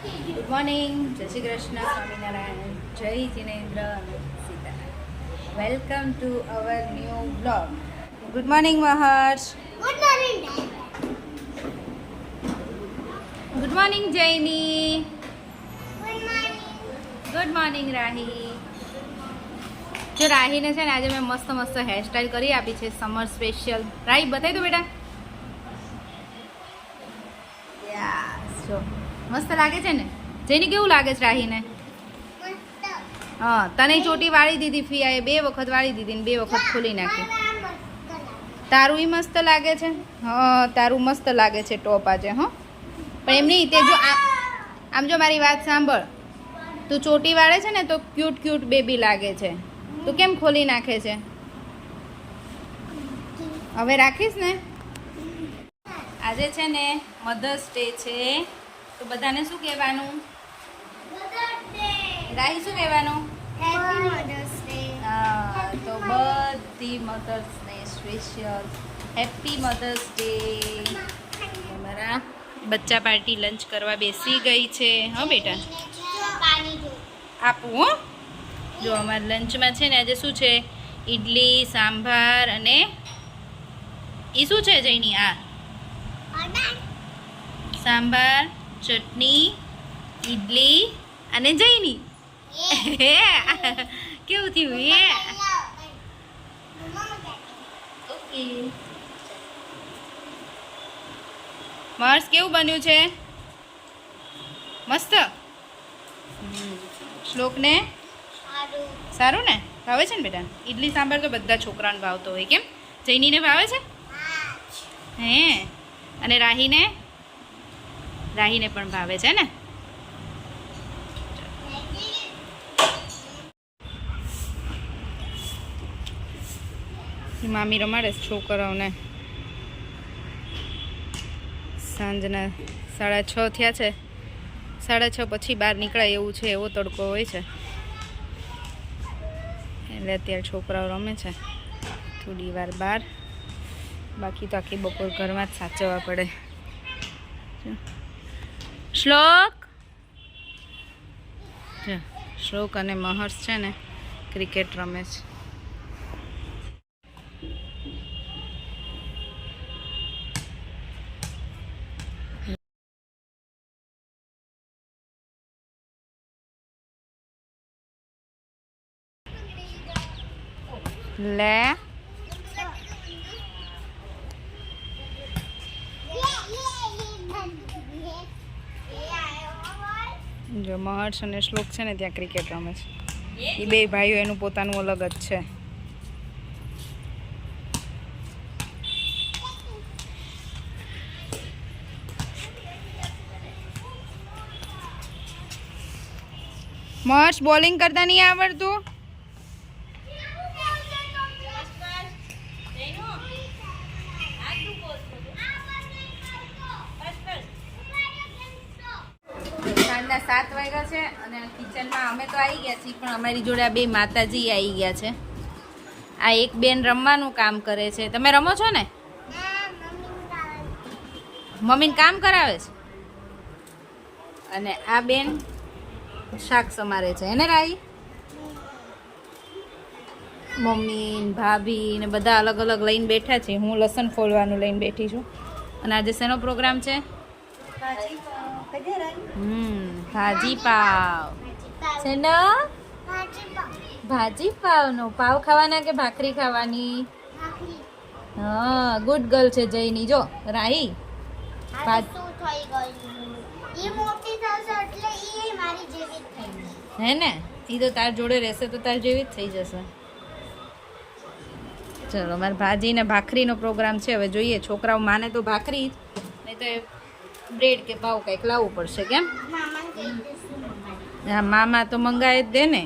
Good morning, જય શ્રી કૃષ્ણ, સ્વામિનારાયણ, જય જિનેન્દ્ર અને Sitaram. Welcome to our new blog. Good morning Maharsh. Good morning. Good morning Jaini. Good morning. Good morning Rahi. જો રાહીને છે ને આજે મેં મસ્ત મસ્ત હેરસ્ટાઈલ કરી આપી છે, સમર સ્પેશિયલ. રાહી બતાવી દો બેટા. યસ, જો મસ્ત લાગે છે ને. જૈની કેવું લાગે છે રાહીને? મસ્ત. હા, તને ચોટી વાળી દીધી ફિયાએ, 2 વખત વાળી દીધી ને 2 વખત ખોલી નાખી. તારું ઈ મસ્ત લાગે છે. હા, તારું મસ્ત લાગે છે ટોપ આજે. હં, પણ એમ નહીં, તે જો આમ જો મારી વાત સાંભળ, તું ચોટી વાળે છે ને તો ક્યુટ ક્યુટ બેબી લાગે છે. તું કેમ ખોલી નાખે છે? હવે રાખીશ ને. આજે છે ને મધર્સ ડે છે, તો બધાને શું કહેવાનું? રાહી શું કહેવાનું? Happy mother's day. હા, તો બધી મધર્સને સ્પેશિયલ હેપી મધર્સ ડે. અમારા બચ્ચા પાર્ટી લંચ કરવા બેસી ગઈ છે. હા બેટા, પાણી જો. આપું હો. જો અમારા લંચમાં છે ને આજે શું છે? ઇડલી, સાંભાર અને એ શું છે જઈની? આ સાંભાર, ચટણી, ઇડલી અને જઈની. કેવું થયું એ? ઓકે. મર્સ કેવું બન્યું છે? મસ્ત. શ્લોકને સારું ને? ભાવે છે ને બેટા? ઇડલી સાંભાર તો બધા છોકરાને ભાવતો હોય. કેમ જૈનીને ભાવે છે? હે, અને રાહીને પણ ભાવે છે ને. મામી રમાડે છે છોકરાઓને. સાંજના 6:30 થયા છે. 6:30 પછી બહાર નીકળાય એવું છે, એવો તડકો હોય છે. એટલે અત્યારે છોકરાઓ રમે છે થોડી વાર બહાર. બાકી તો આખી બપોર ઘરમાં જ સાચવવા પડે. શ્લોક, શ્લોક અને મહર્ષ છે ને ક્રિકેટ રમે છે. લે જો મહર્ષ અને શ્લોક છે ને ત્યાં ક્રિકેટ રમે છે. એ બે ભાઈઓ એનું પોતાનું અલગ જ છે. મહર્ષ બોલિંગ કરતા નહીં આવડતું? સાંજના 7 વાગ્યા છે અને કિચનમાં અમે તો આવી ગયા છીએ, પણ અમારી જોડે આ બે માતાજી આવી ગયા છે. આ એક બેન રમવાનું કામ કરે છે. તમે રમો છો ને? મમ્મીને કામ કરાવે છે. અને આ બેન શાક સમારે છે. એને રાઈ મમ્મી, ભાભી ને બધા અલગ અલગ લઈને બેઠા છે. હું લસણ ફોલવાનું લઈને બેઠી છું. અને આજે શેનો પ્રોગ્રામ છે? ભાજી પાવ. શેનો? ભાજી પાવનો. પાવ ખાવાના કે ભાખરી ખાવાની? હા, ગુડ ગર્લ છે જઈની. જો રાહી હે ને, એ તો તાર જોડે રહેશે તો તાર જેવી જ થઈ જશે. ચલો, મારે ભાજી ને ભાખરીનો પ્રોગ્રામ છે. હવે જોઈએ, છોકરાઓ માને તો ભાખરી જ, નહીં તો બ્રેડ કે પાવ કંઈક લાવવું પડશે. કેમ? હા, મામા તો મંગાવી જ દે ને.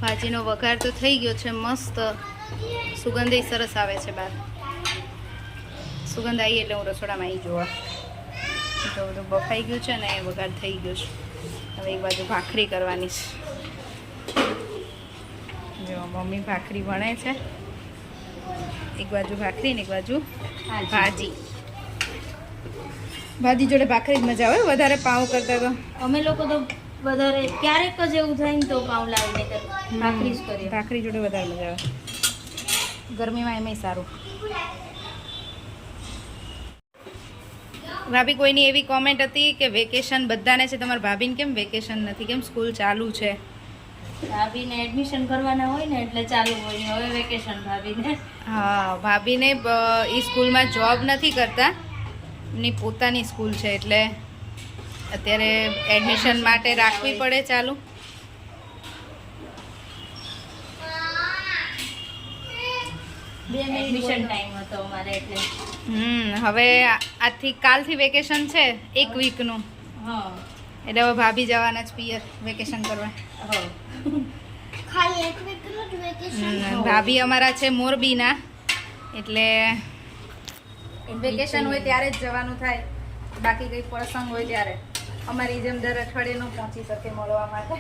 ભાજીનો વઘાર તો થઈ ગયો છે મસ્ત. સુગંધ સરસ આવે છે બહાર. સુગંધ આવી એટલે હું રસોડામાં આવી જોવા. તો બધું બફાઈ ગયું છે ને, એ વઘાર થઈ ગયો છે. હવે એક બાજુ ભાખરી કરવાની છે. જો મમ્મી ભાખરી વણે છે. એક બાજુ ભાખરી ને એક બાજુ ભાજી. ભાજી જોડે ભાખરી જ મજા આવે વધારે પાઉં કરતા તો. અમે લોકો તો વધારે ક્યારેક જ એવું થાય ને તો પાઉં લાવીને ભાખરી જ કરીએ. ભાખરી જોડે વધારે મજા આવે. ગરમીમાં એમાંય સારું. ભાભી કોઈની એવી કોમેન્ટ હતી કે વેકેશન બધાને છે, તમારા ભાભીને કેમ વેકેશન નથી, કેમ સ્કૂલ ચાલુ છે? ભાભીને એડમિશન કરવાના હોય ને એટલે ચાલુ હોય. હવે વેકેશન ભાભીને. હા, ભાભીને એ સ્કૂલમાં જોબ નથી કરતા, એમની પોતાની સ્કૂલ છે એટલે અત્યારે એડમિશન માટે રાખવી પડે ચાલુ. એડમિશન ટાઈમ હતો અમારે એટલે. હવે આજથી કાલથી વેકેશન છે 1 વીકનું, હા એટલે હવે ભાભી જવાના જ પિયર વેકેશન કરવા. હા ખાલી એક વીકનું જ વેકેશન. ભાભી અમારા છે મોરબીના, એટલે વેકેશન હોય ત્યારે જ જવાનું થાય, બાકી કંઈ પ્રસંગ હોય ત્યારે. અમારી જેમ દર અઠવાડિયે ન પહોંચી શકે મળવા માટે.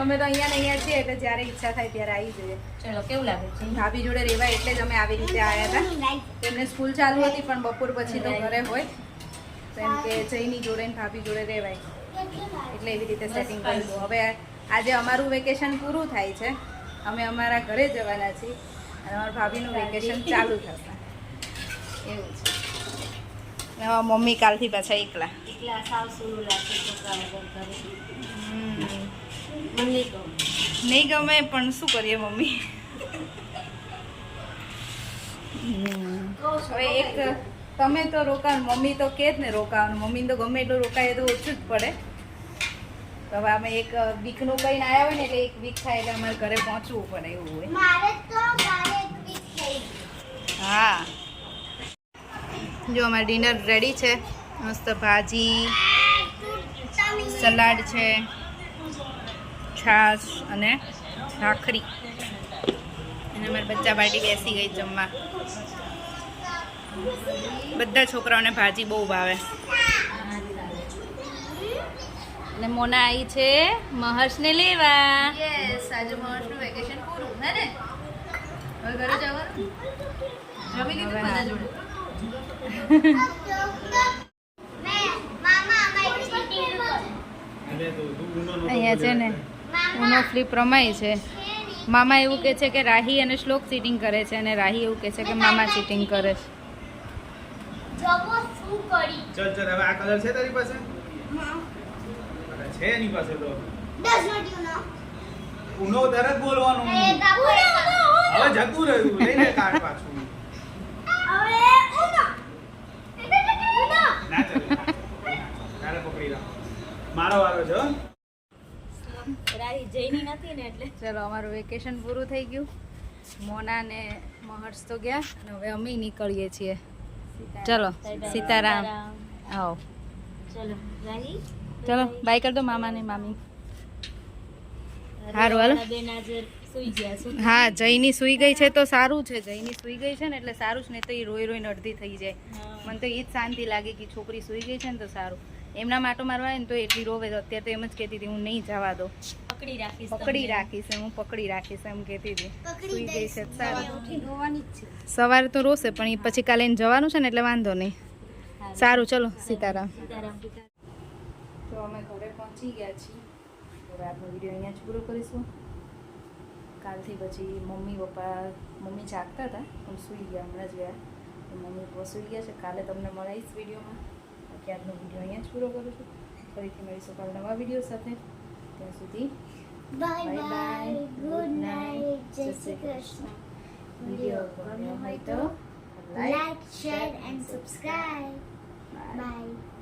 અમે તો અહીંયા ને અહીંયા છીએ એટલે જ્યારે ઈચ્છા થાય ત્યારે આવી જઈએ. ચલો કેવું લાગે છે? ભાભી જોડે રહેવાય એટલે જ અમે આવી રીતે આવ્યા હતા. એમને સ્કૂલ ચાલુ હતી પણ બપોર પછી તો ઘરે હોય, તો એમ કે જઈની જોડે ને ભાભી જોડે રહેવાય એટલે એવી રીતે સેટિંગ કર્યું. હવે આજે અમારું વેકેશન પૂરું થાય છે, અમે અમારા ઘરે જવાના છીએ અને અમારા ભાભીનું વેકેશન ચાલુ થશે. એવું છે. હવે મમ્મી કાલથી પાછા એકલા. એકલા સાવ સુરું લાગે છોકરાઓ ઘરે. મને નહીં ગમે. નહીં ગમે પણ શું કરીએ મમ્મી. હવે એક તમે તો રોકાવ, મમ્મી તો કે જ ને રોકાવાનું, મમ્મીને તો ગમે એટલું રોકાય તો ઓછું જ પડે. તો હવે અમે એક વીકનું કહીને આવ્યા હોય ને એટલે 1 વીક થાય એટલે અમારે ઘરે પહોંચવું પડે એવું હોય. મારે તો કાલે એક વીક થઈ ગઈ. હા, જો અમારે ડિનર રેડી છે. મસ્ત ભાજી, સલાડ છે, છાશ અને ભાખરી. અને અમારી બચ્ચા પાર્ટી બેસી ગઈ જમવા. બધા છોકરાઓને ભાજી બહુ ભાવે. અને મોના આવી છે મહર્ષને લેવા. યસ, આજે મહર્ષનું વેકેશન પૂરું હે ને? હવે ઘરે જવાનું. જમી લીધું બધા જોડે. અહીંયા છે ને ઉનો ફ્લિપ રમાય છે. મામા એવું કહે છે કે રાહી અને શ્લોક ચીટિંગ કરે છે અને રાહી એવું કહે છે કે મામા ચીટિંગ કરે છે. જબો શું કરી? ચલ ચલ હવે આ કલર છે તારી પાસે? અરે છે એની પાસે તો. Does not you know? ઉનો તરત બોલવાનું. એ કાપો હવે જતું રહ્યું લઈને કાઢ પાછું. હવે ઉનો. ઉનો. ના ચાલે તારે પકડી રાખ. મારો વારો છે હો. રાહી જઈની નથી ને એટલે. ચલો અમારું વેકેશન પૂરું થઈ ગયું. મોના ને મહર્ષ તો ગયા અને હવે અમે નીકળીએ છીએ. ચલો સીતારામ. આવો ચલો રાહી. ચલો બાય કર દો મામા ને મામી. હારું હાલો. બેન આજે સુઈ ગયા. શું હા, જઈની સુઈ ગઈ છે તો સારું છે. જઈની સુઈ ગઈ છે ને એટલે સારું છે, નહીં તો એ રોઈ રોઈને અડધી થઈ જાય. મને તો એ જ શાંતિ લાગે કે છોકરી સુઈ ગઈ છે ને તો સારું. એમના માટો મારવા આવે ને તો એટલી રોવે. અત્યારે તો એમ જ કહેતી હતી હું નહીં જવા દો, પકડી રાખીશ. પકડી રાખીશ, હું પકડી રાખીશ એમ કહેતી હતી. સુઈ ગઈ છે સારું. ઉઠી રોવાની જ છે. સવારે તો રોશે પણ એ પછી કાલે એને જવાનું છે ને એટલે વાંધો નહીં. સારું, ચલો સીતારામ. સીતારામ. તો અમે ઘરે પહોંચી ગયા છીએ. હવે આજનો વિડીયો અહીંયા જ પૂરો કરીશું. કાલથી પછી મમ્મી જાગતા હતા પણ સૂઈ ગયા, હમણાં જ ગયા. તો મમ્મી પપ્પા સૂઈ ગયા છે. કાલે તમને મળાવીશ વિડીયોમાં. બાકી આજનો વિડીયો અહીંયા જ પૂરો કરું છું. ફરીથી મળીશું કાલે નવા વિડીયો સાથે. ત્યાં સુધી Bye Bye bye. bye. Good night. જય શ્રી કૃષ્ણ. વિડીયો ગમ્યો હોય તો Like, share and subscribe. Bye.